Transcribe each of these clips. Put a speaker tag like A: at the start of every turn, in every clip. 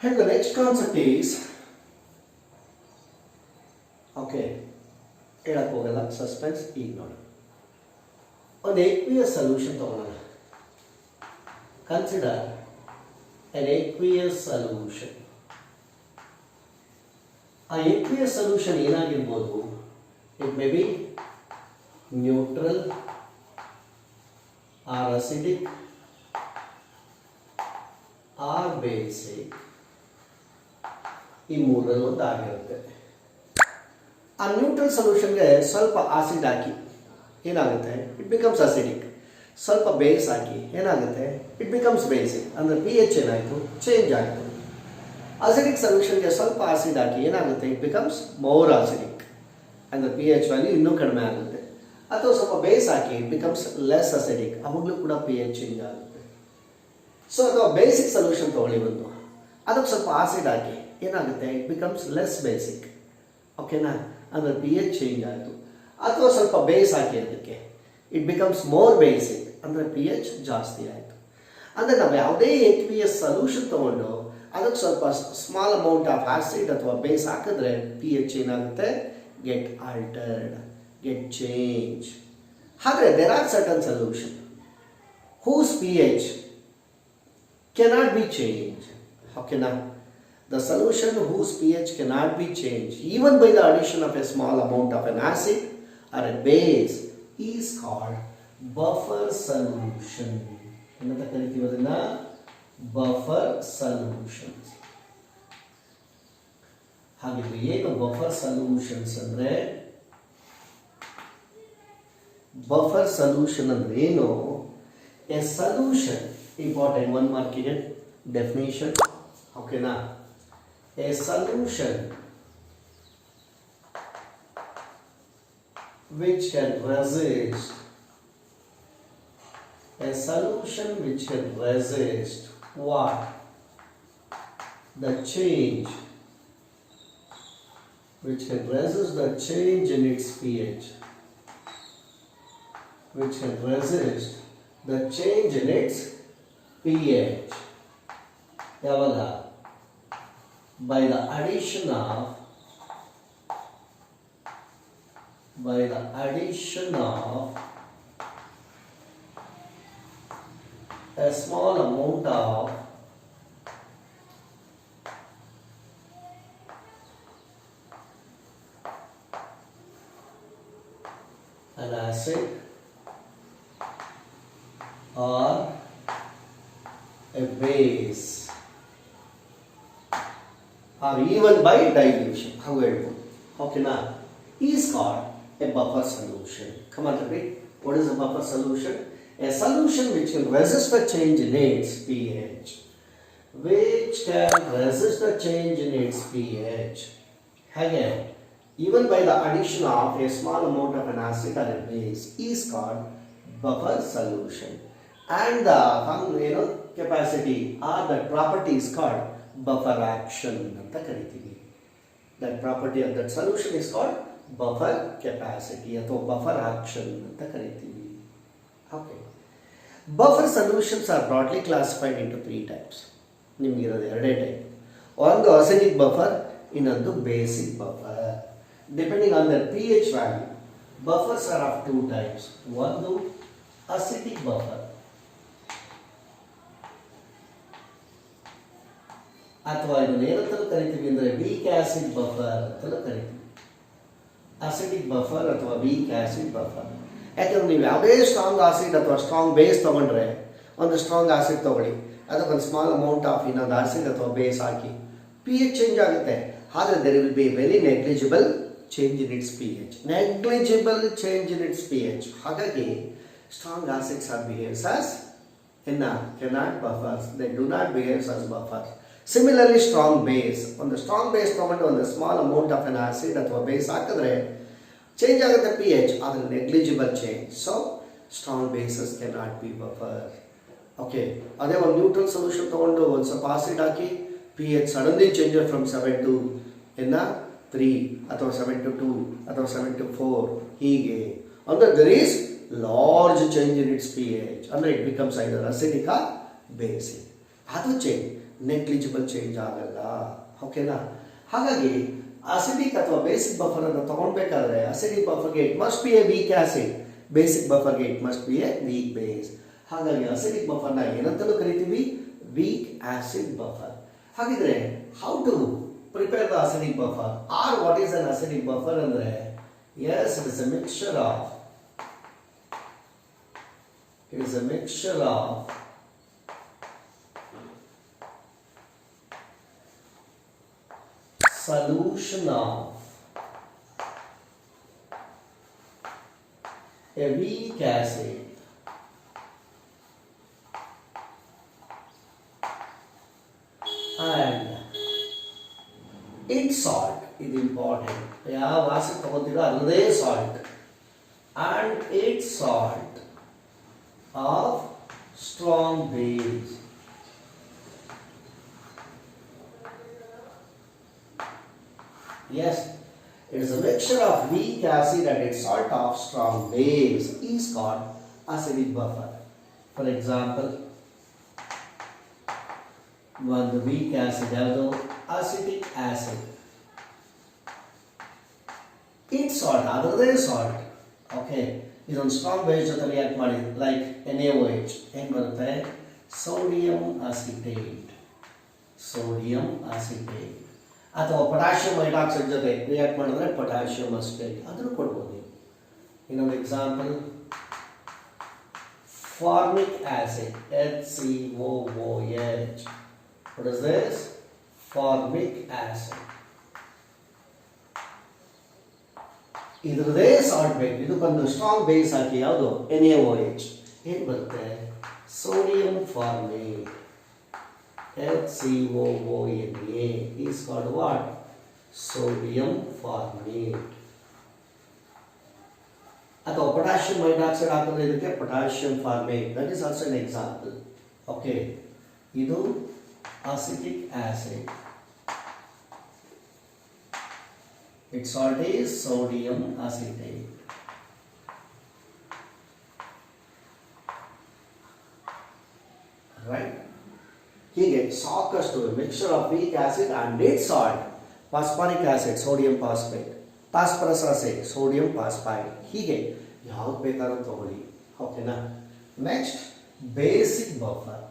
A: And the next concept is, okay, ಹೇಳಕ್ಕೆ ಹೋಗಲ್ಲ, suspense ಈಗ ನೋಡಿ. ಒಂದು aqueous ಸೊಲ್ಯೂಷನ್ ತಗೊಳ್ಳೋಣ. Consider an aqueous solution. ಆ aqueous solution ಏನಾಗಿರ್ಬೋದು? It may be neutral or acidic or basic. ಈ ಮೂರರಲ್ಲಿ ಒಂದು ಆಗಿರುತ್ತೆ. ಆ ನ್ಯೂಟ್ರಲ್ ಸೊಲ್ಯೂಷನ್ಗೆ ಸ್ವಲ್ಪ ಆಸಿಡ್ ಹಾಕಿ ಏನಾಗುತ್ತೆ? It becomes acidic. ಸ್ವಲ್ಪ ಬೇಸ್ ಹಾಕಿ ಏನಾಗುತ್ತೆ? It becomes basic. ಅಂದರೆ ಪಿ ಎಚ್ ಏನಾಯಿತು? ಚೇಂಜ್ ಆಯಿತು. ಅಸಿಡಿಕ್ ಸೊಲ್ಯೂಷನ್ಗೆ ಸ್ವಲ್ಪ ಆಸಿಡ್ ಹಾಕಿ ಏನಾಗುತ್ತೆ? It becomes more acidic. ಅಂದರೆ ಪಿ ಎಚ್ ವ್ಯಾಲ್ಯೂ ಇನ್ನೂ ಕಡಿಮೆ ಆಗುತ್ತೆ. ಅಥವಾ ಸ್ವಲ್ಪ ಬೇಸ್ ಹಾಕಿ ಇಟ್ ಬಿಕಮ್ಸ್ ಲೆಸ್ ಅಸಿಡಿಕ್. ಅವಾಗಲೂ ಕೂಡ ಪಿ ಎಚ್ ಚೇಂಜ್ ಆಗುತ್ತೆ. ಸೊ ಅಥವಾ ಬೇಸಿಕ್ ಸೊಲ್ಯೂಷನ್ ತೊಗೊಳ್ಳಿ ಒಂದು, ಅದಕ್ಕೆ ಸ್ವಲ್ಪ ಆಸಿಡ್ ಹಾಕಿ ಏನಾಗುತ್ತೆ? It becomes less basic. ಓಕೆನಾ? ಅಂದರೆ ಪಿ ಎಚ್ ಚೇಂಜ್ ಆಯಿತು. ಅಥವಾ ಸ್ವಲ್ಪ ಬೇಸ್ ಹಾಕಿ ಅದಕ್ಕೆ ಇಟ್ ಬಿಕಮ್ಸ್ ಮೋರ್ ಬೇಸಿಕ್, ಅಂದರೆ ಪಿ ಎಚ್ ಜಾಸ್ತಿ ಆಯಿತು. ಅಂದರೆ ನಾವು ಯಾವುದೇ aqueous ಸೊಲ್ಯೂಷನ್ ತೊಗೊಂಡು ಅದಕ್ಕೆ ಸ್ವಲ್ಪ ಸ್ಮಾಲ್ ಅಮೌಂಟ್ ಆಫ್ ಆಸಿಡ್ ಅಥವಾ ಬೇಸ್ ಹಾಕಿದ್ರೆ ಪಿ ಎಚ್ ಏನಾಗುತ್ತೆ? Get altered, get change. ಆದರೆ there are certain solution whose pH cannot be changed. ಓಕೆನಾ? The solution whose pH cannot be changed even by the addition of a small amount of an acid or a base is called buffer solution. ಏನಂತ ಕರಿತೀವಿ ಅದನ್ನ? Buffer solutions. ಹಾಗಿದ್ರೆ ಏನು buffer solutions ಅಂದ್ರೆ? Buffer solution ಅಂದ್ರೆ ಏನು? A solution, important, one ಮಾರ್ಕಿಗೆ definition. ಓಕೆನಾ? A solution which can resist what? The change, which can resist the change in its pH, which can resist the change in its pH. ಯಾವಾಗ? By the addition of a small amount of an acid or a base, or even by dilution, how it will. Okay, now is called a buffer solution. Come on, repeat. What is a buffer solution? A solution which can resist the change in its pH. Which can resist the change in its pH. Again, even by the addition of a small amount of an acid or a base is called buffer solution. And the capacity or the property is called buffer action ಅಂತ ಕರಿತೀವಿ. That property of that solution is called buffer capacity ಅಥವಾ buffer action ಅಂತ ಕರಿತೀವಿ. Okay. Buffer solutions are broadly classified into 3 types. ನಿಮಗಿರೋದು ಎರಡೇ type. ಒಂದು acidic buffer, ಇನ್ನೊಂದು basic buffer. Depending on their pH value, buffers are of 2 types. ಒಂದು acidic buffer, ಅಥವಾ ಇದನ್ನು ಏನಂತಲೂ ಕರಿತೀವಿ ಅಂದರೆ ವೀಕ್ ಆಸಿಡ್ ಬಫರ್ ಅಂತಲೂ ಕರಿತೀವಿ. ಅಸಿಡಿಕ್ ಬಫರ್ ಅಥವಾ ವೀಕ್ ಆಸಿಡ್ ಬಫರ್. ಯಾಕಂದ್ರೆ ನೀವು ಯಾವುದೇ ಸ್ಟ್ರಾಂಗ್ ಆಸಿಡ್ ಅಥವಾ ಸ್ಟ್ರಾಂಗ್ ಬೇಸ್ ತೊಗೊಂಡ್ರೆ, ಒಂದು ಸ್ಟ್ರಾಂಗ್ ಆಸಿಡ್ ತೊಗೊಳ್ಳಿ, ಅದಕ್ಕೊಂದು ಸ್ಮಾಲ್ ಅಮೌಂಟ್ ಆಫ್ ಇನ್ನೊಂದು ಆಸಿಡ್ ಅಥವಾ ಬೇಸ್ ಹಾಕಿ ಪಿ ಎಚ್ ಚೇಂಜ್ ಆಗುತ್ತೆ. ಆದರೆ there will be very negligible change in its P H. Negligible change in its P H. ಹಾಗಾಗಿ strong acids are behaves as cannot buffers. They do not behaves as buffers. Similarly, strong base. ಒಂದು strong base ತೊಗೊಂಡು ಒಂದು small amount of an acid ಅಥವಾ base ಹಾಕಿದ್ರೆ change ಆಗುತ್ತೆ P H, ಆದರೆ negligible change. So strong basis cannot be buffer. Okay, ಅದೇ ಒಂದು neutral solution ತೊಗೊಂಡು ಒಂದು ಸ್ವಲ್ಪ acid hockey P H suddenly change from 7 to 3 ಅಥವಾ 7 to 2 ಅಥವಾ 7 to 4 ಹೀಗೆ ಅಂದರೆ there is large change in its P H. ಅಂದರೆ it becomes either acidic or basic. ಅದು ಚೇಂಜ್. ನೆಗ್ಲಿಜಿಬಲ್ ಚೇಂಜ್ ಆಗಲ್ಲ. ಓಕೆನಾ? ಹಾಗಾಗಿ ಅಸಿಡಿಕ್ ಅಥವಾ ಬೇಸಿಕ್ ಬಫರ್ ಅನ್ನು ತಗೊಳ್ಬೇಕಾದ್ರೆ ಅಸಿಡಿಕ್ ಬಫರ್ಗೆ it must be a weak acid, basic ಬಫರ್ಗೆ it must be a weak base. ಹಾಗಾಗಿ ಅಸಿಡಿಕ್ ಬಫರ್ನ ಏನಂತಲೂ ಕರಿತೀವಿ? Weak acid buffer. ಹಾಗಿದ್ರೆ how to prepare the acidic buffer or what is an acidic buffer ಅಂದ್ರೆ S it is a mixture of solution of a weak acid and its salt is important. ಯಾವ acid ತಗೋತೀರೋ ಅದರದೇ salt and its salt of strong base. Yes, it is a mixture of weak acid and its salt of strong base is called acidic buffer. For example, ಒಂದು weak acid ಯಾವುದು? Acetic acid. Its salt, ಅದರದೇ salt. Okay, ಇದೊಂದು strong base ಜೊತೆ react ಮಾಡಿ like NaOH ಏನು ಬರುತ್ತೆ? Sodium acetate. ಅಥವಾ potassium hydroxide ಜೊತೆ ರಿಯಾಕ್ಟ್ ಮಾಡಿದ್ರೆ ಪೊಟ್ಯಾಷಿಯಂ ಅಸಿಟೇಟ್ ಅದನ್ನು ಕೊಡ್ಬೋದು ನೀವು. ಇನ್ನೊಂದು example formic acid HCOOH. What is this? Formic acid. ಇದರದೇ ಸಾಲ್ಟ್ ಬೇಕು. ಇದಕ್ಕೊಂದು ಸ್ಟ್ರಾಂಗ್ ಬೇಸ್ ಹಾಕಿ ಯಾವುದು? NaOH ಏನು ಬರುತ್ತೆ? Sodium formate. HCOONA is called what? Sodium formate. ಅಥವಾ ಪೊಟ್ಯಾಷಿಯಂ ಹೈಡ್ರಾಕ್ಸೈಡ್ ಹಾಕಿದ್ರೆ ಇದಕ್ಕೆ potassium formate. That is also an example. Okay, ಇದು acetic acid. Its salt is sodium acetate. Right? ಹೀಗೆ ಸಾಕಷ್ಟು mixture of weak acid and its salt. Phosphoric acid sodium phosphate, phosphorous acid sodium phosphide. ಹೀಗೆ ಯಾವ್ದು ಬೇಕಾದ್ರೂ ತಗೊಳ್ಳಿ. ಓಕೆನಾ? Next basic buffer.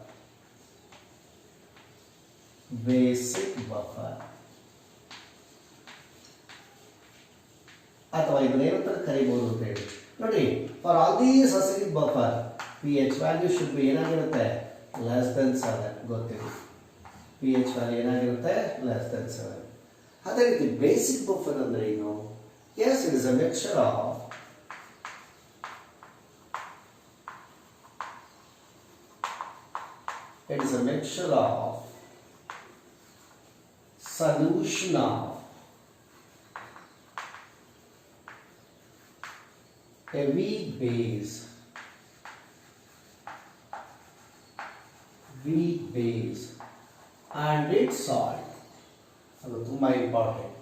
A: ಅಥವಾ ಇದನ್ನೇನಂತ ಕರಿಬಹುದು ಅಂತ ಹೇಳಿ ನೋಡಿ. For all these acidic buffer pH value should be ಏನಾಗಿರುತ್ತೆ? Less than 7. ಗೊತ್ತಿದೆ pH ವ್ಯಾಲ್ಯೂ ಏನಾಗಿರುತ್ತೆ? Less than 7. ಅದೇ ರೀತಿ ಬೇಸಿಕ್ ಬಫರ್ ಅಂದ್ರೆ ಏನು? Yes, it is a mixture of solution of a weak base and its salt. ಅದು ತುಂಬಾ important.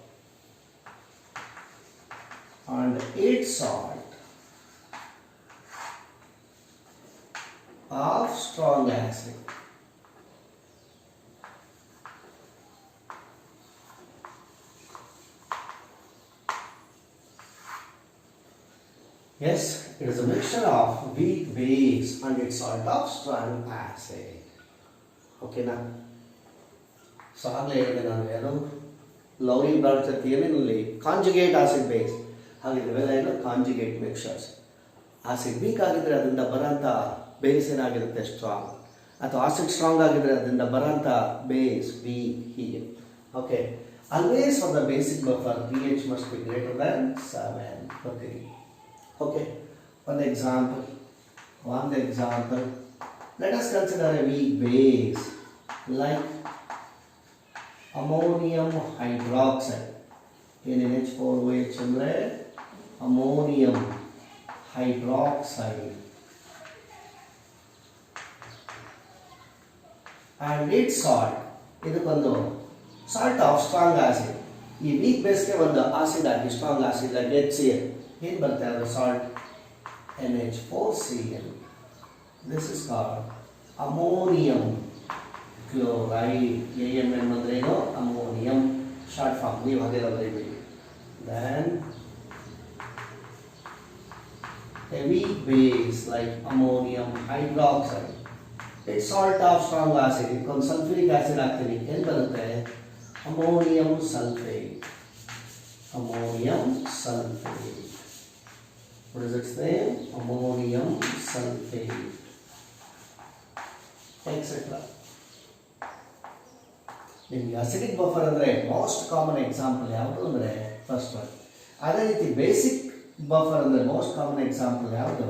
A: and its salt of strong acid. Yes, it is a mixture of weak base and its salt of strong acid. Okay na? So ಆಗಲೇ ಹೇಳಿದೆ ನಾನು ಏನು lovely broad ಜೊತೆಯಲ್ಲಿ conjugate acid base. ಹಾಗಿದ್ರೆ ಇವೆಲ್ಲ ಏನು ಕಾಂಜುಗೇಟ್ ಮಿಕ್ಸರ್ಸ್. ಆಸಿಡ್ ವೀಕ್ ಆಗಿದ್ರೆ ಅದರಿಂದ ಬರೋಂಥ ಬೇಸ್ ಏನಾಗಿರುತ್ತೆ? ಸ್ಟ್ರಾಂಗ್. ಅಥವಾ ಆಸಿಡ್ ಸ್ಟ್ರಾಂಗ್ ಆಗಿದ್ರೆ ಅದರಿಂದ ಬರೋಂಥ ಬೇಸ್ ವೀಕ್. ಹೀಗೆ. Okay, always for the basic buffer pH must be greater than 7. ಗೊತ್ತಿರಿ. Okay, one example. Let us consider a weak base like ammonium hydroxide. NH4OH ಅಂದ್ರೆ ammonium hydroxide and its salt. ಇದಕ್ಕೊಂದು salt of strong acid. ಈ weak base ಗೆ ಒಂದು acid ಹಾಕಿ strong acid like HCl. ಏನು ಬರುತ್ತೆ? ಅದರ salt NH4Cl. This is called ammonium chloride. AMN ಅಂದ್ರೆ ಏನು? Ammonium short form. ನೀವು ಹಾಗೆಲ್ಲ ಬರೀಬೇಡಿ. Then heavy base like ammonium hydroxide. It's salt of strong acid. ಇದಕ್ಕೊಂದು ಸಲ್ಫ್ಯೂರಿಕ್ ಆಸಿಡ್ ಹಾಕ್ತೀನಿ. ಏನು ಬರುತ್ತೆ? Ammonium sulphate. Ammonium sulphate. What is its name? Ammonium sulfate, etc. ನಿಮಗೆ ಅಸಿಡಿಕ್ ಬಫರ್ ಅಂದರೆ ಮೋಸ್ಟ್ ಕಾಮನ್ ಎಕ್ಸಾಂಪಲ್ ಯಾವುದು ಅಂದರೆ ಫಸ್ಟ್ ಒನ್. ಅದೇ ರೀತಿ ಬೇಸಿಕ್ ಬಫರ್ ಅಂದರೆ ಮೋಸ್ಟ್ ಕಾಮನ್ ಎಕ್ಸಾಂಪಲ್ ಯಾವುದು?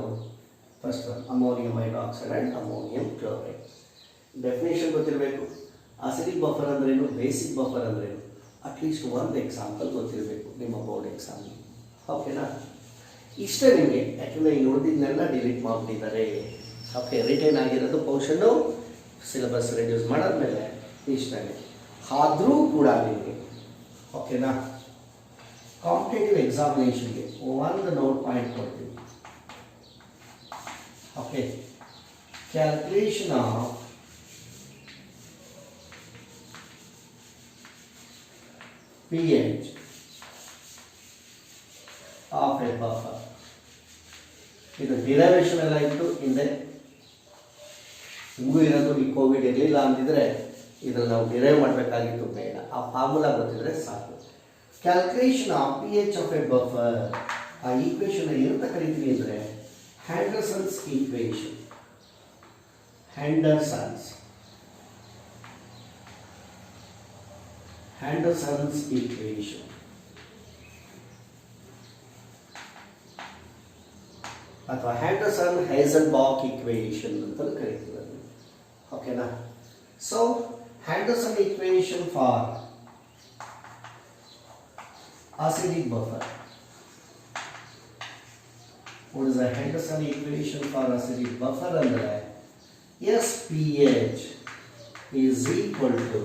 A: First one ammonium hydroxide and ammonium chloride. Definition ಗೊತ್ತಿರಬೇಕು. Acidic buffer ಅಂದ್ರೇನು, ಬೇಸಿಕ್ ಬಫರ್ ಅಂದ್ರೇನು, ಅಟ್ಲೀಸ್ಟ್ ಒಂದು ಎಕ್ಸಾಂಪಲ್ ಗೊತ್ತಿರಬೇಕು ನಿಮ್ಮ ಬೋರ್ಡ್ ಎಕ್ಸಾಮ್ಗೆ. ಓಕೆನಾ? ಇಷ್ಟೇ ನಿಮಗೆ. ಯಾಕೆಂದರೆ ಈಗ ನೋಡಿದ್ನೆಲ್ಲ ಡಿಲೀಟ್ ಮಾಡಿಬಿಟ್ಟಿದ್ದಾರೆ. ಓಕೆ, ರಿಟೈನ್ ಆಗಿರೋದು ಪೋರ್ಷನ್ನು ಸಿಲೆಬಸ್ ರೆಡ್ಯೂಸ್ ಮಾಡಾದ್ಮೇಲೆ ಇಷ್ಟೇ. ಆದರೂ ಕೂಡ ನಿಮಗೆ ಓಕೆನಾ ಕಾಂಪಿಟೇಟಿವ್ ಎಕ್ಸಾಮಿನೇಷನ್ಗೆ ಒಂದು ನೋಟ್ ಪಾಯಿಂಟ್ ಕೊಡ್ತೀವಿ. Okay, calculation of pH of a buffer. ಇದು ಡಿರೈವೇಷನ್ ಎಲ್ಲ ಇತ್ತು ಹಿಂದೆ. ನಿಮಗೂ ಇರೋದು ಈ ಕೋವಿಡ್ ಇರಲಿಲ್ಲ ಅಂದಿದ್ರೆ ಇದ್ರಲ್ಲಿ ನಾವು ಡಿರೈವ್ ಮಾಡಬೇಕಾಗಿತ್ತು, ಬೇಡ. ಆ ಫಾರ್ಮುಲಾ ಗೊತ್ತಿದ್ರೆ ಸಾಕು. Calculation of pH of A buffer. ಆ ಈಕ್ವೇಷನ್ ಏನಂತ ಕರಿತೀವಿ ಅಂದರೆ ಹ್ಯಾಂಡರ್ಸನ್ಸ್ ಈಕ್ವೇಷನ್. ಹ್ಯಾಂಡರ್ಸನ್ಸ್ ಈಕ್ವೇಷನ್ ಅಥವಾ ಹ್ಯಾಂಡರ್ಸನ್ ಹೈಸೆನ್ಬರ್ಗ್ ಈಕ್ವೇಷನ್ ಅಂತ ಕರಿತೀವಿ ಅದನ್ನು. ಓಕೆನಾ? So Henderson equation for acidic buffer. What is the Henderson equation for acidic buffer? Andre pH is equal to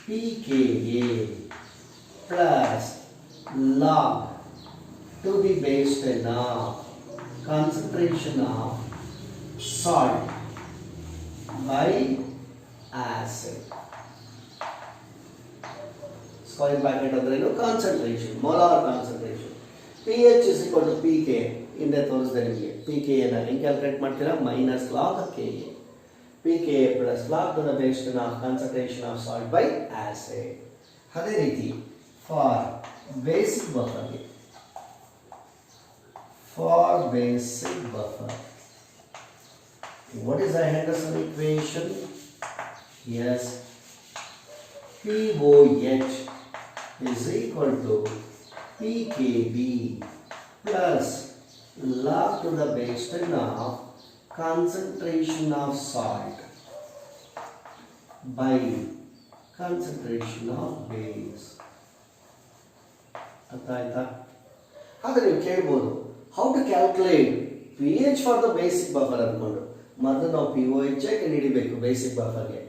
A: pKa plus log to the base 10 of concentration of salt by acid. Square bracket ಅಂದ್ರೇನು? Concentration, molar concentration. pH is equal to pK. ಹಿಂದೆ ತೋರಿಸಿದೆ ನಿಮಗೆ. pK ನ ಹೆಂಗೆ calculate ಮಾಡ್ತೀರಾ? Minus log Ka. pKa plus log to the base 10 of concentration of salt by acid. ಅದೇ ರೀತಿ for basic ಬಫರ್ಗೆ, for basic buffer what is the Henderson equation? Yes, POH is equal to pKb plus log to the base 10 of concentration of salt by concentration of base. ಅರ್ಥ ಆಯ್ತಾ? ಹಾಗಾದ್ರೆ ನೀವು ಕೇಳ್ಬೋದು, how to calculate pH for the basic buffer ಅಂದ್ಕೊಂಡು. ಮೊದಲು ನಾವು POH ಕಂಡುಹಿಡಿಬೇಕು basic ಬಫರ್ಗೆ.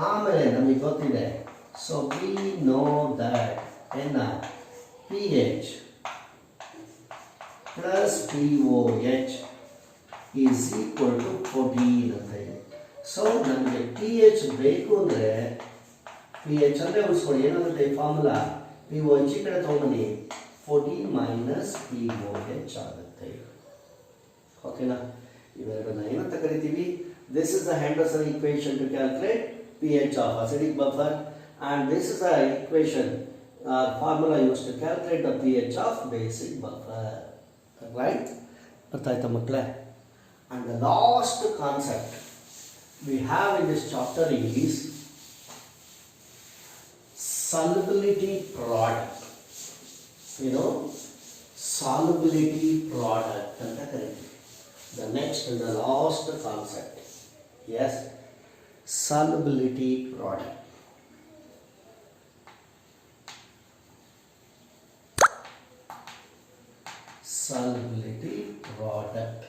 A: ಆಮೇಲೆ ನಮಗೆ ಗೊತ್ತಿದೆ, so we know that pH plus POH is equal to 14 ಅಂತ ಇದೆ. ಸೊ ನಮಗೆ pH ಬೇಕು ಅಂದರೆ pH ಅಂದರೆ ಉಳಿಸ್ಕೊಳ್ಳಿ. ಏನಾಗುತ್ತೆ ಫಾರ್ಮುಲಾ? POH ಈ ಕಡೆ ತೊಗೊಂಬನ್ನಿ, 14 ಮೈನಸ್ POH ಆಗುತ್ತೆ. ಓಕೆನಾ? ಇವೆರಡನ್ನ ಏನಂತ ಕರಿತೀವಿ? This is the Henderson equation to calculate pH of acidic buffer, and this is the equation formula used to calculate the pH of basic buffer. Right? ಅರ್ಥ ಆಯ್ತಾ ಮಕ್ಕಳೇ? And the last concept we have in this chapter is solubility product. You know, solubility product ಅಂತ ಕರಿತೀವಿ. The next and the last concept. Yes, solubility product. Solubility product.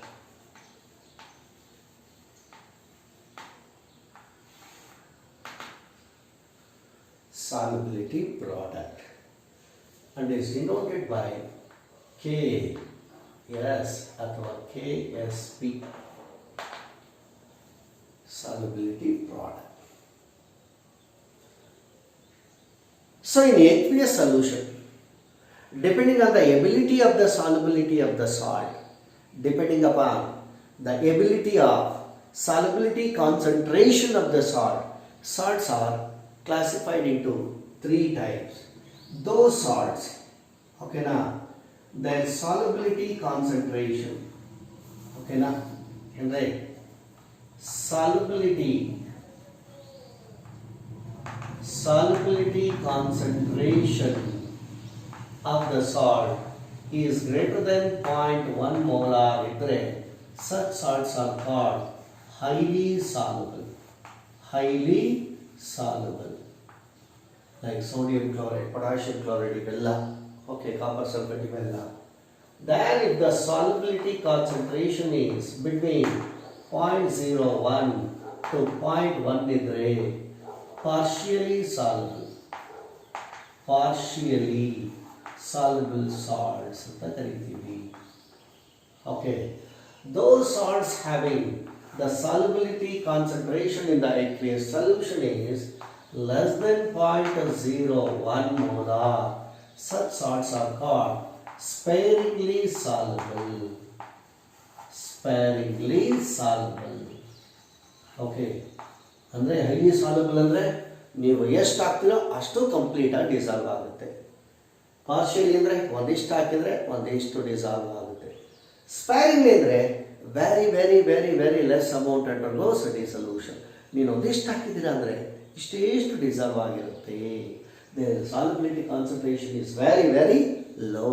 A: Solubility product, and is denoted by Ks ಅಥವಾ KSP. Solubility product. So in aqueous solution, depending on the ability of the solubility of the salt, depending upon the ability of solubility concentration of the salt, salts are classified into three types. Those salts, okay na, their solubility concentration, okay na, and right, solubility concentration of the salt is greater than 0.1 molar idre, such salts are called highly soluble, like sodium chloride, potassium chloride ibella, okay, copper sulfate ibella. Then if the solubility concentration is between 0.01 to 0.1 idre, partially soluble salts ಅಂತ ಕರಿತೀವಿ. Okay, those salts having the solubility concentration in the aqueous solution is less than 0.01 molar, such salts are called sparingly soluble. Okay, ಅಂದರೆ highly soluble ಅಂದರೆ ನೀವು ಎಷ್ಟು ಹಾಕ್ತೀರೋ ಅಷ್ಟು ಕಂಪ್ಲೀಟಾಗಿ dissolve ಆಗುತ್ತೆ. Partially ಅಂದರೆ ಒಂದಿಷ್ಟು ಹಾಕಿದರೆ ಒಂದಿಷ್ಟು ಡಿಸಾಲ್ವ್ ಆಗುತ್ತೆ. ಸ್ಪೈರಿಂಗ್ಲಿ ಅಂದರೆ very very very very less amount undergoes dissolution. ನೀನು ಒಂದಿಷ್ಟು ಹಾಕಿದ್ದೀರಾ ಅಂದರೆ ಇಷ್ಟೇಷ್ಟು ಡಿಸಾಲ್ವ್ ಆಗಿರುತ್ತೆ. Their solubility concentration is very very low.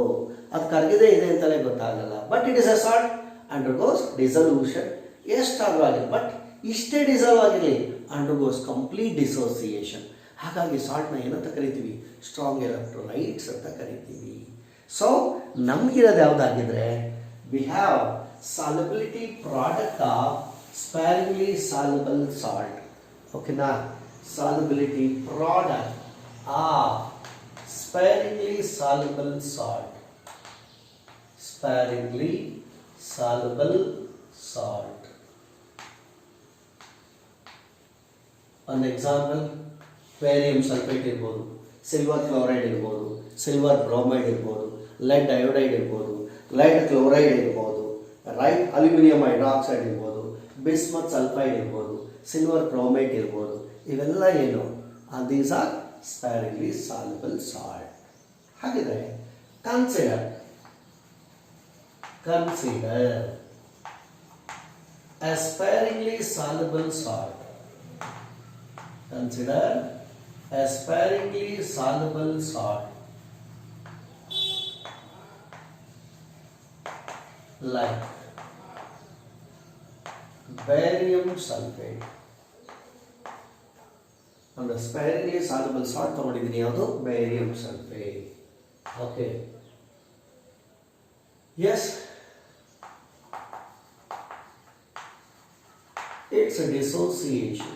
A: ಅದು ಕರಗಿದೆ ಇದೆ ಅಂತಲೇ ಗೊತ್ತಾಗಲ್ಲ. But it is a salt undergoes dissolution. ಎಷ್ಟಾದರೂ ಆಗಿದೆ, ಬಟ್ ಇಷ್ಟೇ ಡಿಸಾಲ್ವ್ ಆಗಿರಲಿ, ಅಂಡರ್ಗೋಸ್ ಕಂಪ್ಲೀಟ್ ಡಿಸೋಸಿಯೇಷನ್. ಹಾಗಾಗಿ ಸಾಲ್ಟ್ನ ಏನಂತ ಕರಿತೀವಿ? ಸ್ಟ್ರಾಂಗ್ ಎಲೆಕ್ಟ್ರೋಲೈಟ್ಸ್ ಅಂತ ಕರಿತೀವಿ. ಸೊ ನಮಗಿರೋದು ಯಾವುದಾಗಿದ್ರೆ, we have solubility product of sparingly soluble salt. ಓಕೆನಾ? Solubility product of sparingly soluble salt. Sparingly soluble salt. ಒಂದು ಎಕ್ಸಾಂಪಲ್, ಬೇರಿಯಂ ಸಲ್ಫೇಟ್ ಇರ್ಬೋದು, ಸಿಲ್ವರ್ ಕ್ಲೋರೈಡ್ ಇರ್ಬೋದು, ಸಿಲ್ವರ್ ಬ್ರೋಮೈಡ್ ಇರ್ಬೋದು, ಲೆಡ್ ಅಯೋಡೈಡ್ ಇರ್ಬೋದು, ಲೆಡ್ ಕ್ಲೋರೈಡ್ ಇರ್ಬೋದು, ರೈಟ್ ಅಲ್ಯೂಮಿನಿಯಂ ಹೈಡ್ರಾಕ್ಸೈಡ್ ಇರ್ಬೋದು, bismuth sulphide ಇರ್ಬೋದು, silver chromate ಇರ್ಬೋದು. ಇವೆಲ್ಲ ಏನು? These are sparingly soluble salt. ಹಾಗಿದ್ರೆ consider a sparingly soluble salt. Consider a sparingly soluble salt like barium sulfate. And the sparingly soluble salt ತಗೊಂಡಿದ್ದೀನಿ, ಯಾವುದು? barium sulfate. Okay. Yes. It's a dissociation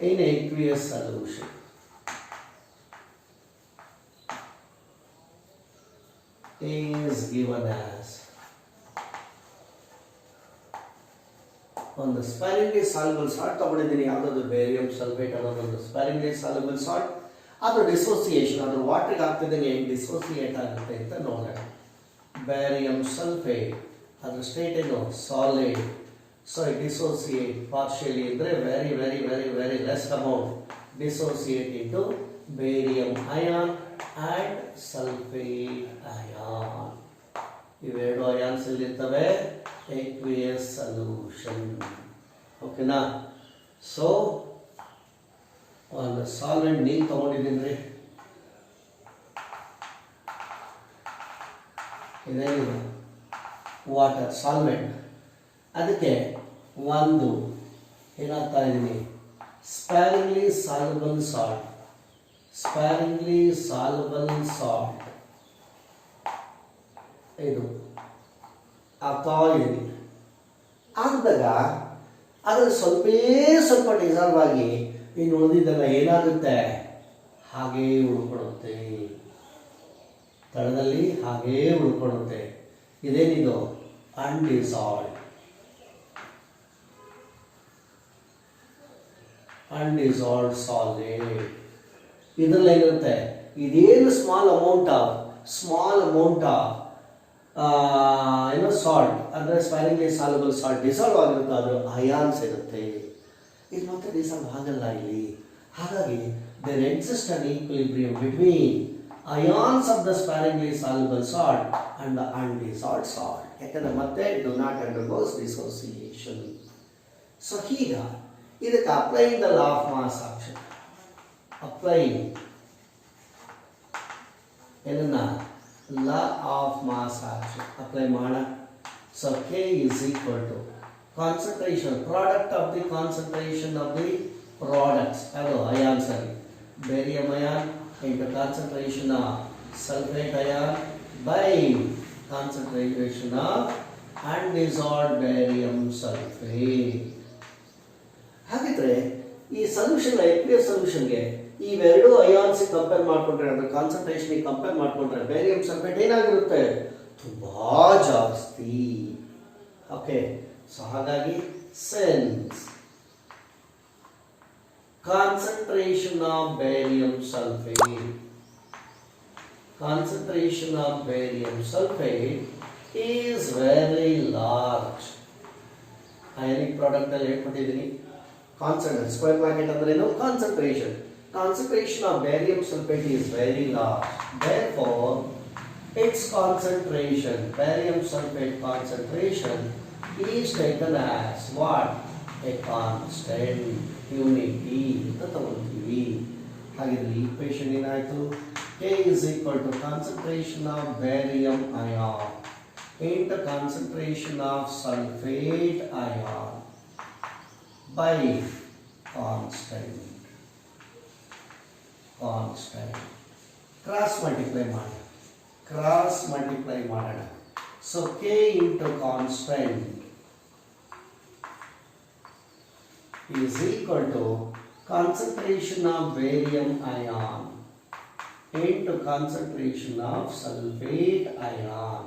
A: in aqueous solution. Is given as on the sparingly soluble salt ತಗೊಂಡಿದ್ದೀನಿ, ಯಾವುದಾದ್ರು barium sulphate ಅನ್ನೋದೊಂದು sparingly soluble salt. ಅದು dissociation, ಅದ್ರ ವಾಟರ್ಗೆ ಹಾಕ್ತಿದ್ದೀನಿ, ಹೆಂಗೆ dissociate ಆಗುತ್ತೆ ಅಂತ ನೋಡೋಣ. ಬೇರಿಯಂ ಸಲ್ಫೇಟ್ ಅದರ ಸ್ಟೇಟ್ ಏನು? ಸಾಲಿಡ್. ಸೊ ಡಿಸೋಸಿಯೇಟ್ ಪಾರ್ಷಿಯಲಿ ಅಂದರೆ very very very very less amount dissociate into barium ion and sulphate ion. ಇವೆರಡು ಅಯಾನ್ಸ್ ಇಲ್ಲಿರ್ತವೆ aqueous solution. ಓಕೆನಾ? ಸೊ ಒಂದು ಸಾಲ್ವೆಂಟ್ ನೀರು ತಗೊಂಡಿದ್ದೀನಿ ರೀ, ಇದೇನಿದೆ? Water solvent. ಅದಕ್ಕೆ ಒಂದು ಏನಾಗ್ತಾ ಇದ್ದೀನಿ? Sparingly soluble salt. Sparingly soluble salt ಇದು ಆಗ್ತಾ ಇದ್ದೀನಿ. ಆದಾಗ ಅದರಲ್ಲಿ ಸ್ವಲ್ಪ ಡಿಸಾಲ್ವ್ ಆಗಿ ಇನ್ನು ಉಳಿದಿದ್ದೆಲ್ಲ ಏನಾಗುತ್ತೆ? ಹಾಗೇ ಉಳ್ಕೊಳ್ಳುತ್ತೆ, ತಳದಲ್ಲಿ ಹಾಗೇ ಉಳ್ಕೊಳ್ಳುತ್ತೆ. ಇದೇನಿದು? ಅನ್ಡಿಸಾಲ್ವ್ಡ್. undissolved solid. ಇದರಲ್ಲಿ ಏನಿರುತ್ತೆ, ಇದೇನು ಸ್ಮಾಲ್ ಅಮೌಂಟ್ ಆಫ್ ಸಾಲ್ಟ್ ಅಂದರೆ ಸ್ಪೈರಿಂಗ್ಲಿ ಸಾಲ್ಯುಬಲ್ ಸಾಲ್ಟ್ ಡಿಸಾಲ್ವ್ ಆಗಿರುತ್ತೆ, ಅದು ಅಯಾನ್ಸ್ ಇರುತ್ತೆ. ಇದು ಮತ್ತೆ ಡಿಸಾಲ್ವ್ ಆಗಲ್ಲ ಇಲ್ಲಿ. ಹಾಗಾಗಿ there exists an equilibrium between ions of the sparingly soluble salt and the undissolved salt. ಯಾಕಂದ್ರೆ ಮತ್ತೆ do not undergoes dissociation. So ಈಗ ಇದಕ್ಕೆ applying the law of mass action, applying ಏನನ್ನ law of mass action apply ಮಾಡ. So K is equal to concentration product of the concentration of the products, ಅದು ions ಅಲ್ಲಿ barium ion into concentration of sulfate ion by concentration of undissolved barium sulfate. ಹಾಗಿದ್ರೆ ಈ solution aqueous ಸೊಲ್ಯೂಷನ್ಗೆ ಇವೆರಡು ions compare ಮಾಡಿಕೊಂಡ್ರೆ ಅಂದ್ರೆ concentration compare ಮಾಡಿಕೊಂಡ್ರೆ barium sulphate ಏನಾಗಿರುತ್ತೆ, ತುಂಬಾ ಜಾಸ್ತಿ. ಓಕೆ, ಸೊ ಹಾಗಾಗಿ sense concentration of barium sulfate is very large. ionic product ಅಲ್ಲಿ ಹೇಳ್ಕೊಟ್ಟಿದ್ದೀನಿ ಕಾನ್ಸಂಟ್ರೇಷನ್ ಸ್ಕ್ವೇರ್ ಬ್ರಾಕೆಟ್ ಅಂದ್ರೆ ಏನು, concentration of barium sulfate is very large, therefore its concentration, barium sulfate concentration is taken as what, a constant unity ಅಂತ ತಗೊಳ್ತೀವಿ. ಹಾಗಿದ್ರೆ equation ಏನಾಯಿತು, K is equal to concentration of barium ion into concentration of sulphate ion by constant cross multiply ಮಾಡೋಣ. So K into constant is equal to concentration of barium ion into concentration of sulfate ion.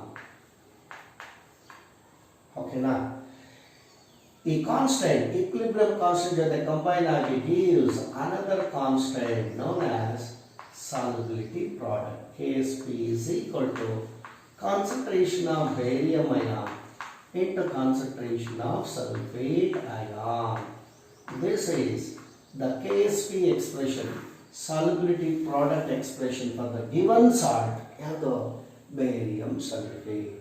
A: Okay na? The constant, equilibrium constant jothe combine agi gives another constant known as solubility product. Ksp is equal to concentration of barium ion into concentration of sulfate ion. This is the KSP expression, solubility product expression for the given salt, ಯಾವುದು barium sulphate.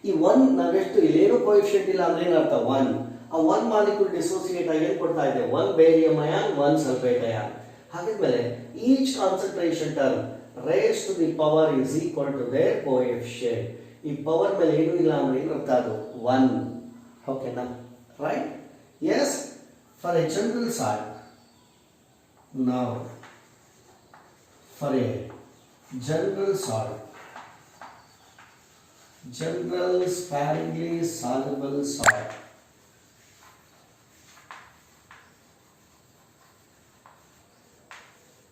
A: ಈ one ನಾವೆಷ್ಟು ಇಲ್ಲೇನು coefficient ಇಲ್ಲ ಅಂದ್ರೆ ಏನರ್ಥ, one ಆ one molecule dissociate ಆಗಿ ಏನು ಕೊಡ್ತಾ ಇದೆ, one barium ion one sulphate ion. ಹಾಗಿದ್ಮೇಲೆ each concentration term raise to the power is equal to their coefficient. ಈ ಪವರ್ ಮೇಲೆ ಏನೂ ಇಲ್ಲ ಅಂದ್ರೆ ಏನರ್ಥ, ಅದು ಒನ್. ಓಕೆನಾ, right? Yes. For a general salt, now for a general salt, general sparingly soluble salt,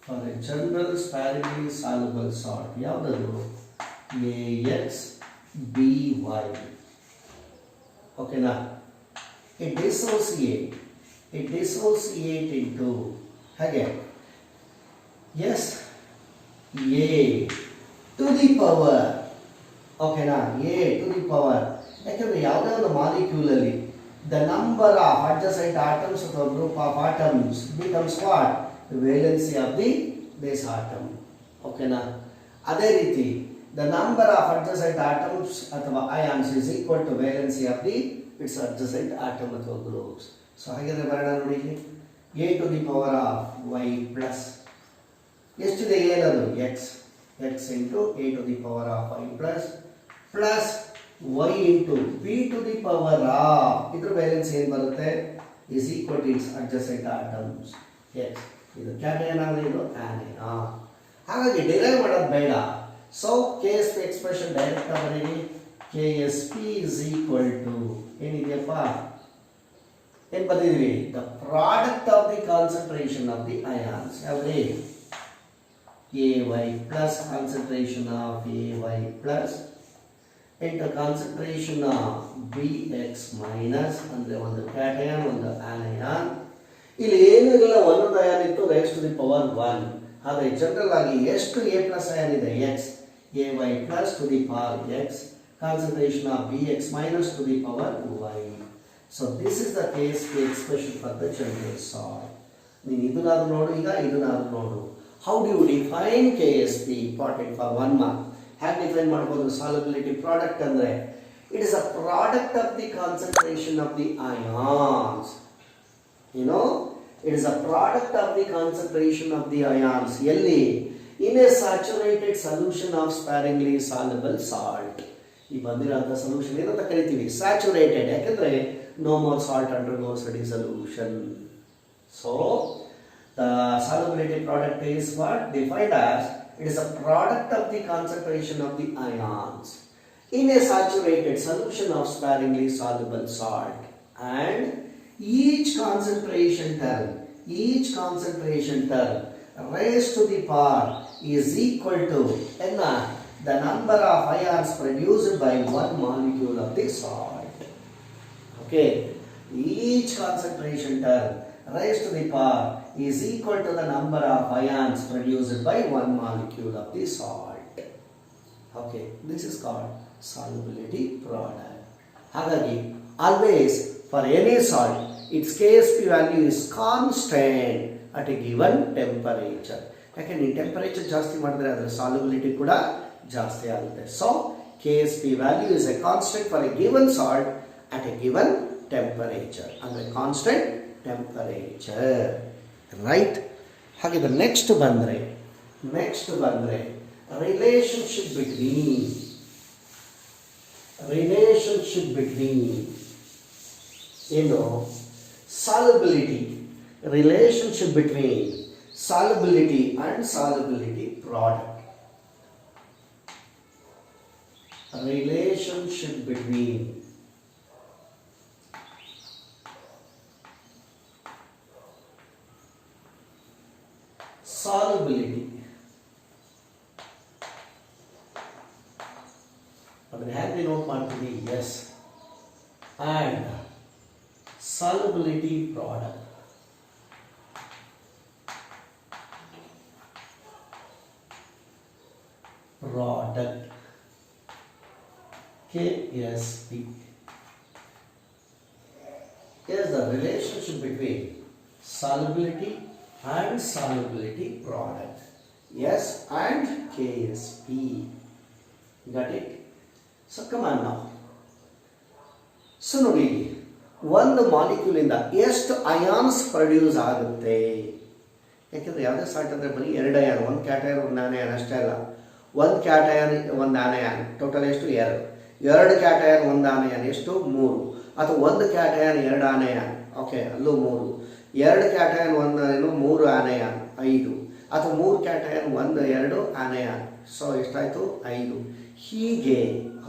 A: for a general sparingly soluble salt, ಯಾವುದು AXBY. ಓಕೆನಾ, it dissociate into ಹಾಗೆ as A to the power. ಓಕೆನಾ, A to the power. ಯಾಕಂದ್ರೆ ಯಾವುದೇ ಒಂದು ಮಾಲಿಕ್ಯೂಲಲ್ಲಿ the number of adjacent atoms ಅಥವಾ group of atoms becomes what, valency of the base atom. ಓಕೆನಾ, ಅದೇ ರೀತಿ the number of adjacent atoms ಅಥವಾ ions is equal to valency of the its adjacent atom ಅಥವಾ ಗ್ರೂಪ್ಸ್. ಸೊ ಹಾಗಿದ್ರೆ ಬರೋಣ ನೋಡಿ, A to the power of Y plus ಎಷ್ಟಿದೆ, ಏನದು X into A to the power of Y plus Y into B to the power of, ಇದ್ರ balance ಏನು ಬರುತ್ತೆ, is equal to its adjacent atoms X. ಇದು cation ಆದರೆ ಇದು anion. ಹಾಗಾಗಿ derive ಮಾಡೋದು ಬೇಡ. So K S P expression direct ಬರೀರಿ. K S P is equal to ಏನಿದೆಯಪ್ಪ, ಏನು ಬಂದಿದ್ವಿ, the product of the concentration of the ions. ಯಾವ್ರಿ, A Y plus concentration of A Y plus into concentration of B x minus, ಅಂದರೆ ಒಂದು cation ಒಂದು anion, ಇಲ್ಲಿ ಏನೂ ಇಲ್ಲ, ಒಂದೊಂದು ಅಯಾನ್ ಇತ್ತು ರೈಸ್ ಟು ದಿ ಪವರ್ 1. ಆದರೆ ಜನರಲ್ ಆಗಿ ಎಷ್ಟು ಎ ಪ್ಲಸ್ ಅಯಾನ್ ಇದೆ, x, A Y plus to the power x, concentration of B x minus to the power y. So this is the case expression for the general salt. ನೀನು ಇದನ್ನಾದ್ರೂ ನೋಡು, ಈಗ ಇದನ್ನಾದ್ರೂ ನೋಡು. How do you define K S P? Important for 1 mark. ಹೇಗೆ define ಮಾಡ್ಬೋದು? Solubility product ಅಂದರೆ it is a product of the concentration of the ions. You know, it is a product of the concentration of the ions. Yelli in a saturated solution of sparingly soluble salt. ಈ ಬಂದಿರೋಂಥ solution ಏನಂತ ಕರಿತೀವಿ? Saturated. ಯಾಕೆಂದರೆ no more salt undergoes dissolution. So the solubility product is what defined as it is a product of the concentration of the ions in a saturated solution of sparingly soluble salt, and each concentration term raised to the power is equal to NR, the number of ions produced by one molecule of the salt. Okay, each concentration term raised to the power is equal to the number of ions produced by one molecule of the salt. Okay, this is called solubility product. ಹಾಗಾಗಿ always for any salt its KSP value is constant at a given temperature. ಯಾಕೆಂದ್ರೆ ಈ temperature ಜಾಸ್ತಿ ಮಾಡಿದ್ರೆ ಅದರ solubility ಕೂಡ ಜಾಸ್ತಿ ಆಗುತ್ತೆ. So KSP value is a constant for a given salt at a given temperature. ಅಂದರೆ ಕಾನ್ಸ್ಟೆಂಟ್ ಟೆಂಪರೇಚರ್, ರೈಟ್? ಹಾಗಿದ್ರೆ ನೆಕ್ಸ್ಟ್ ಬಂದರೆ relationship between solubility, relationship between solubility and solubility product. Relationship between solubility ಅದನ್ನು ಹೇಗೆ note ಮಾಡ್ತೀವಿ? S, and solubility product. KSP is the relationship between solubility and solubility product. Yes, and KSP. Got it? So come on now. So ನೋಡಿ, ಒಂದು ಮಾಲಿಕ್ಯೂಲಿಂದ ಎಷ್ಟು ions produce ಆಗುತ್ತೆ? ಯಾಕೆಂದರೆ ಯಾವುದೇ salt ಅಂದರೆ ಬರೀ 2 ಅಯಾನ್, ಒಂದು ಕ್ಯಾಟಯನ್ ಒಂದು ಆನಯಾನ್ ಅಷ್ಟೇ ಅಲ್ಲ. ಒಂದು ಕ್ಯಾಟಯನ್ ಒಂದು ಆನಯಾನ್, ಟೋಟಲ್ ಎಷ್ಟು? 2 ಕ್ಯಾಟಯನ್ ಒಂದು ಆನಯಾನ್ ಎಷ್ಟು? 3. ಅಥವಾ ಒಂದು ಕ್ಯಾಟಯನ್ 2 ಆನಯಾನ್, ಓಕೆ, ಅಲ್ಲೂ 3. 2 ಕ್ಯಾಟಯನ್ 3 ಆನಯಾನ್ 5. ಅಥವಾ 3 ಕ್ಯಾಟಯನ್ 2 ಆನಯಾನ್, ಸೊ ಎಷ್ಟಾಯಿತು? 5. ಹೀಗೆ,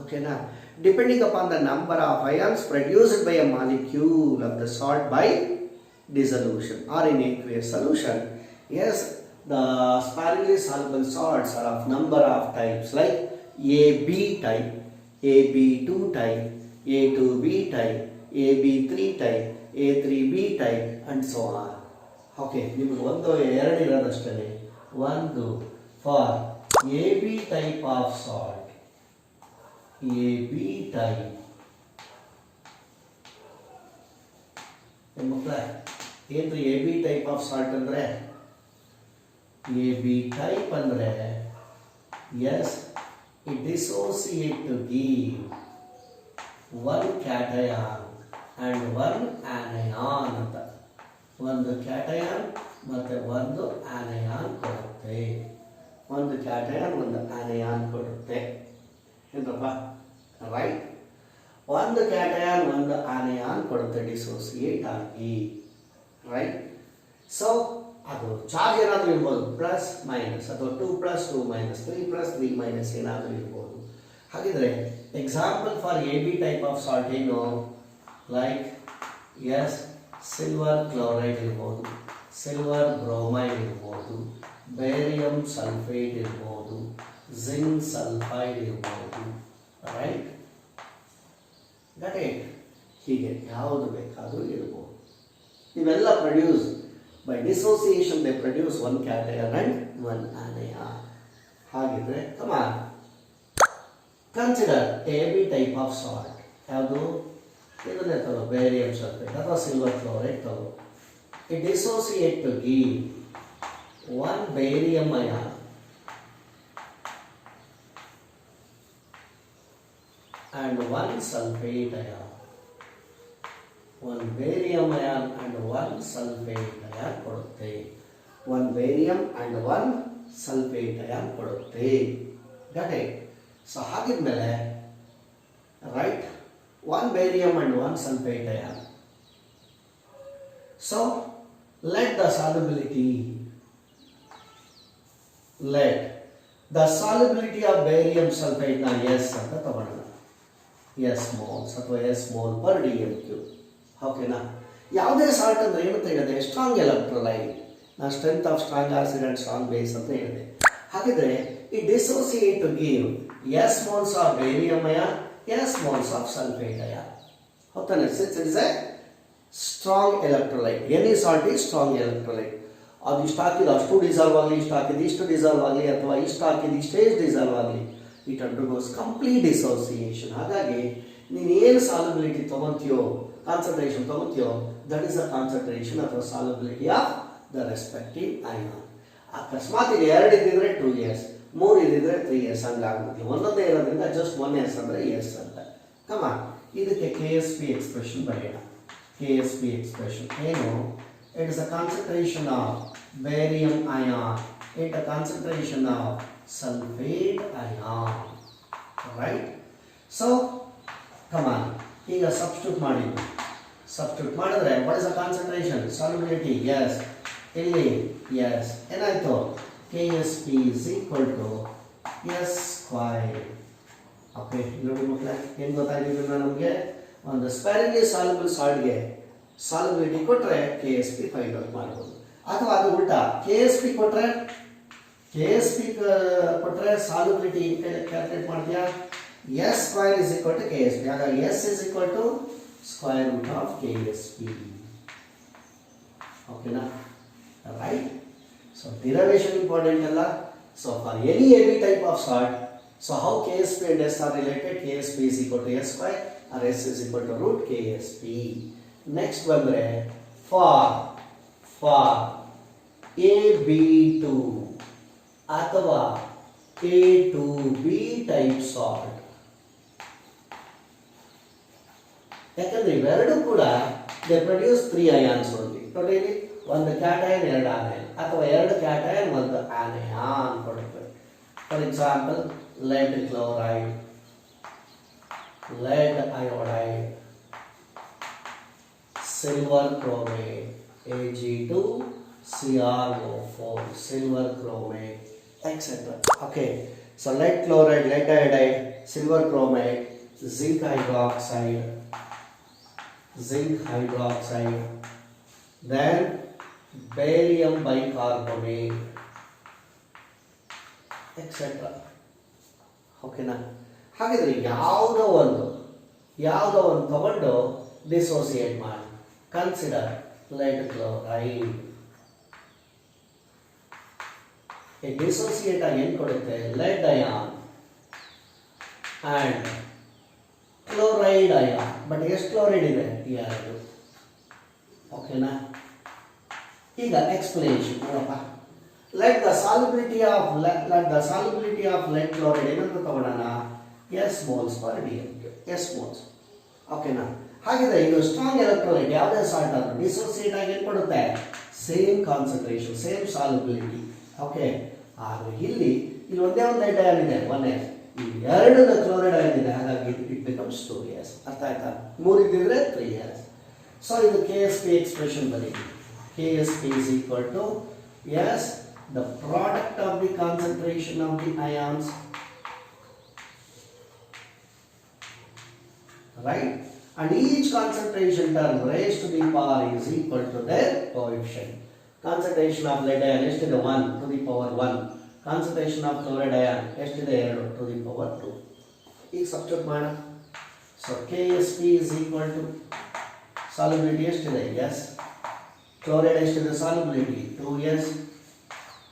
A: ಓಕೆನಾ? Depending upon the number of ions produced by a molecule of the salt by dissolution or in aqueous solution. Yes, the sparingly soluble salts are of number of types like AB type, AB2 type, A2B type, AB3 type, A3B type and so on. Okay, ನಿಮಗೆ 1 2 ಇರೋದಷ್ಟೇ. 1 for AB type of salt, AB type. ಮಕ್ಕಳೇ, ಏನು AB type of salt ಅಂದರೆ? AB type ಅಂದರೆ yes, it dissociate to give 1 cation and 1 anion ಅಂತ. 1 cation ಮತ್ತೆ 1 anion ಕೊಡುತ್ತೆ. 1 cation 1 anion ಕೊಡುತ್ತೆ. ಏನಪ್ಪ? ರೈಟ್, 1 ಕ್ಯಾಟಯಾನ್ 1 ಆನಯಾನ್ ಕೊಡುತ್ತೆ ಡಿಸೋಸಿಯೇಟ್ ಆಗಿ, ರೈಟ್? ಸೊ ಅದು ಚಾರ್ಜ್ ಏನಾದರೂ ಇರ್ಬೋದು, ಪ್ಲಸ್ ಮೈನಸ್, ಅಥವಾ 2 + 2 - 3 + 3 - ಏನಾದರೂ ಇರ್ಬೋದು. ಹಾಗಿದ್ರೆ example for AB type of salt ಏನು? ಲೈಕ್ ಎಸ್, ಸಿಲ್ವರ್ ಕ್ಲೋರೈಡ್ ಇರ್ಬೋದು, ಸಿಲ್ವರ್ ಬ್ರೋಮೈಡ್ ಇರ್ಬೋದು, ಬೇರಿಯಂ ಸಲ್ಫೇಟ್ ಇರ್ಬೋದು, ಜಿಂಕ್ ಸಲ್ಫೈಡ್ ಇರ್ಬೋದು, ರೈಟ್? Got it? ಹೀಗೆ ಯಾವುದು ಬೇಕಾದರೂ ಇರ್ಬೋದು. ಇವೆಲ್ಲ produce By dissociation they produce one cation and one anion. ಹಾಗಿದ್ರೆ come on. Consider AB type of salt. ಯಾವುದು ಇದನ್ನೇ ತಗೋ ಬೇರಿಯಂ ಸಲ್ಫೇಟ್ ಅಥವಾ ಸಿಲ್ವರ್ ಕ್ಲೋರೈಡ್ ತಗೋ. It dissociate to give one barium ion and one sulfate ion. One barium ion and one sulfate ion ಕೊಡುತ್ತೆ. One barium and one sulfate ion ಕೊಡುತ್ತೆ. Got it? So ಹಾಗಿದ್ಮೇಲೆ right, one barium and one sulfate ion. So let the solubility of barium sulfate na S ಅಂತ ತಗೊಳ್ಳೋಣ. S moles ಅಥವಾ S mole per dm cube. ಓಕೆನಾ? ಯಾವುದೇ salt ಅಂದ್ರೆ ಏನಂತ ಹೇಳಿದೆ? Strong electrolyte. ನಾನು strength of strong acid and strong base ಅಂತ ಹೇಳಿದೆ. ಹಾಗಿದ್ರೆ ಈ dissociate to give S moles of barium ion, S moles of sulfate ion. ಹೌದಾನೆ? Since it is a strong electrolyte, any salt is strong electrolyte. ಅದು ಇಷ್ಟು ಹಾಕಿದ ಅಷ್ಟು dissolve ಆಗಲಿ, ಇಷ್ಟು ಹಾಕಿದ ಇಷ್ಟು ಡಿಸಾಲ್ವ್ ಆಗಲಿ, ಅಥವಾ ಇಷ್ಟು ಹಾಕಿದ ಇಷ್ಟೇ ಡಿಸಾಲ್ವ್ ಆಗಲಿ, ಇಟ್ ಅಂಡರ್ಗೋಸ್ ಕಂಪ್ಲೀಟ್ ಡಿಸೋಸಿಯೇಷನ್. ಹಾಗಾಗಿ ನೀನು ಏನು ಸಾಲಬಿಲಿಟಿ ತೊಗೊತೀಯೋ, ಕಾನ್ಸಂಟ್ರೇಷನ್ ತೊಗೊತೀಯೋ, ದಟ್ ಈಸ್ ದ ಕಾನ್ಸಂಟ್ರೇಷನ್ ಅಥವಾ solubility of the respective anion. ಅಕಸ್ಮಾತ್ ಇದು 2 ಇದ್ದಿದ್ರೆ 2s, 3 ಇದ್ದಿದ್ರೆ 3s ಹಂಗಾಗ್ಬಿಟ್ಟು ಒಂದೊಂದೇ ಇರೋದ್ರಿಂದ ಜಸ್ಟ್ 1s ಅಂದರೆ ಎಸ್ ಅಂತ. ಕಮ ಇದಕ್ಕೆ KSP ಎಕ್ಸ್ಪ್ರೆಷನ್ ಬರೆಯೋಣ. KSP expression ಏನು? It is a concentration of barium ion into concentration of sulfate ion, right? So come on, ಈಗ substitute ಮಾಡಿದ್ರೆ what is the concentration? Solubility, yes. ಇಲ್ಲಿ yes, ಏನಾಯ್ತು? KSP is equal to S square. Okay, ನೋಡಿ ಮಕ್ಕಳೇ, ಏನು ಗೊತ್ತಾಗಿದೆ ನಮಗೆ? ಒಂದು ಸ್ಪೇರಿಂಗ್ಲಿ ಸಾಲ್ಯುಬಲ್ ಸಾಲ್ಟ್ಗೆ ಸಾಲ್ಯುಬಿಲಿಟಿ ಕೊಟ್ಟರೆ KSP ಫೈಂಡ್ ಔಟ್ ಮಾಡ್ಬೋದು. ಅಥವಾ ಅದು ಉಲ್ಟಾ, KSP ಕೊಟ್ಟರೆ ಸಾಲ್ಯುಬಿಲಿಟಿ ಕ್ಯಾಲ್ಕುಲೇಟ್ ಮಾಡ್ತೀಯಾ? S square is equal to KSP. ಹಾಗಾಗಿ S is equal to square root of KSP. ಓಕೆನಾ? ರೈಟ್. ಸೊ ಡಿರೈವೇಶನ್ ಇಂಪಾರ್ಟೆಂಟ್ ಅಲ್ಲ. So for any heavy type of salt, so how KSP and S are related? KSP is equal to S square or S is equal to root KSP. Next ಬಂದ್ರೆ for AB2 ಅಥವಾ A2B type salt, ಯಾಕಂದ್ರೆ ಇವೆರಡು ಕೂಡ they produce 3 ions only. ನೋಡಿ, ಒಂದು cation 2 ಆನಯನ್, ಅಥವಾ 2 cation 1 anion ಕೊಡುತ್ತೆ. For example lead chloride, lead iodide, silver chromate, Ag2CrO4, silver chromate, etc. Okay, so lead chloride, lead iodide, silver chromate, zinc hydroxide, then barium bicarbonate, etc. ಓಕೆನಾ? ಹಾಗಿದ್ರೆ ಯಾವುದೋ ಒಂದು ತಗೊಂಡು dissociate ಮಾಡಿ. Consider lead chloride. ಈ dissociate ಆಗಿ ಏನು ಕೊಡುತ್ತೆ? lead ion and chloride ion. But ಎಷ್ಟು ಕ್ಲೋರೈಡ್ ಇದೆ? 2. ಓಕೆನಾ? ಈಗ ಎಕ್ಸ್ಪ್ಲನೇಷನ್ ನೋಡಪ್ಪ. Let the solubility of lead chloride ಏನಂತ ತಗೊಳ್ಳೋಣ? S moles per dm. S moles. ಓಕೆನಾ? ಹಾಗಿದ್ರೆ ಇದು ಸ್ಟ್ರಾಂಗ್ ಎಲೆಕ್ಟ್ರೋಲೈಟ್ ಯಾವುದೇ ಸಾಲ್ಟ್ ಆದ್ರೂ ಡಿಸೋಸಿಯೇಟ್ ಆಗಿ ಏನು ಕೊಡುತ್ತೆ? Same concentration, same solubility. Okay, ಆದರೆ ಇಲ್ಲಿ ಒಂದೇ ಒಂದು ಲೈಟ್ ಅಯಾನ್ ಇದೆ, 1s. ಈ 2 ಕ್ಲೋರೈಡ್ ಅಯಾನ್ ಇದೆ, ಹಾಗಾಗಿ ಇಟ್ ಬಿಕಮ್ಸ್ 2s. ಅರ್ಥ ಆಯ್ತಾ? 3 ಇದ್ದಿದ್ರೆ 3s. ಸೊ ಇದು KSP ಎಕ್ಸ್ಪ್ರೆಷನ್ ಬರೀರಿ. KSP is equal to S, the product of the concentration of the ions, right, and each concentration term raised to the power is equal to their coefficient. Concentration of lead ion ಎಷ್ಟಿದೆ? 1 to the power 1. Concentration of chloride ion ಎಷ್ಟಿದೆ? 2 to the power 2. ಈಗ substitute ಮಾಡೋಣ. So KSP is equal to solubility ಎಷ್ಟಿದೆ? S. Chloride ಎಷ್ಟಿದೆ solubility 2s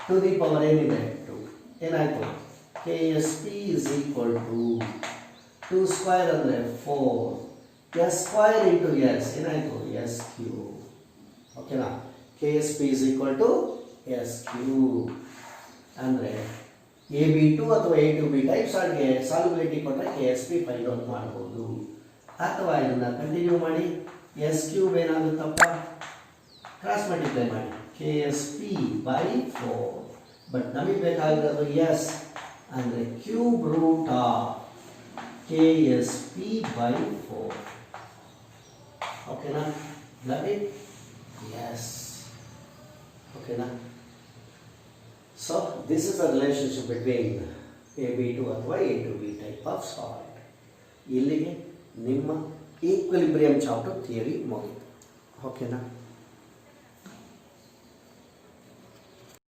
A: to the power ಏನಿದೆ 2 ಏನಾಯಿತು K S P is equal to 2 square ಅಂದರೆ 4 S square into S ಏನಾಯಿತು S cube ಓಕೆನಾ K S P is equal to S cube ಅಂದರೆ A B two ಅಥವಾ A two B type ಸಾಲ್ಟ್ಗೆ solubility ಕೊಟ್ಟರೆ K S P find out ಮಾಡ್ಬೋದು ಅಥವಾ ಇದನ್ನು ಕಂಟಿನ್ಯೂ ಮಾಡಿ ಎಸ್ ಕ್ಯೂಬ್ ಏನಾಗುತ್ತಪ್ಪ ಕ್ರಾಸ್ ಮಲ್ಟಿಪ್ಲೈ ಮಾಡಿ K S P by 4 but ನಮಗೆ ಬೇಕಾಗಿರೋದು ಎಸ್ ಅಂದರೆ cube root of K S P by 4 ಓಕೆನಾ ಲವ್ ಇಟ್ ಎಸ್ ಓಕೆನಾ so this is the relationship between A B two ಅಥವಾ A two B type of salt ಇಲ್ಲಿಗೆ ನಿಮ್ಮ equilibrium chapter theory ಮುಗಿತು ಓಕೆನಾ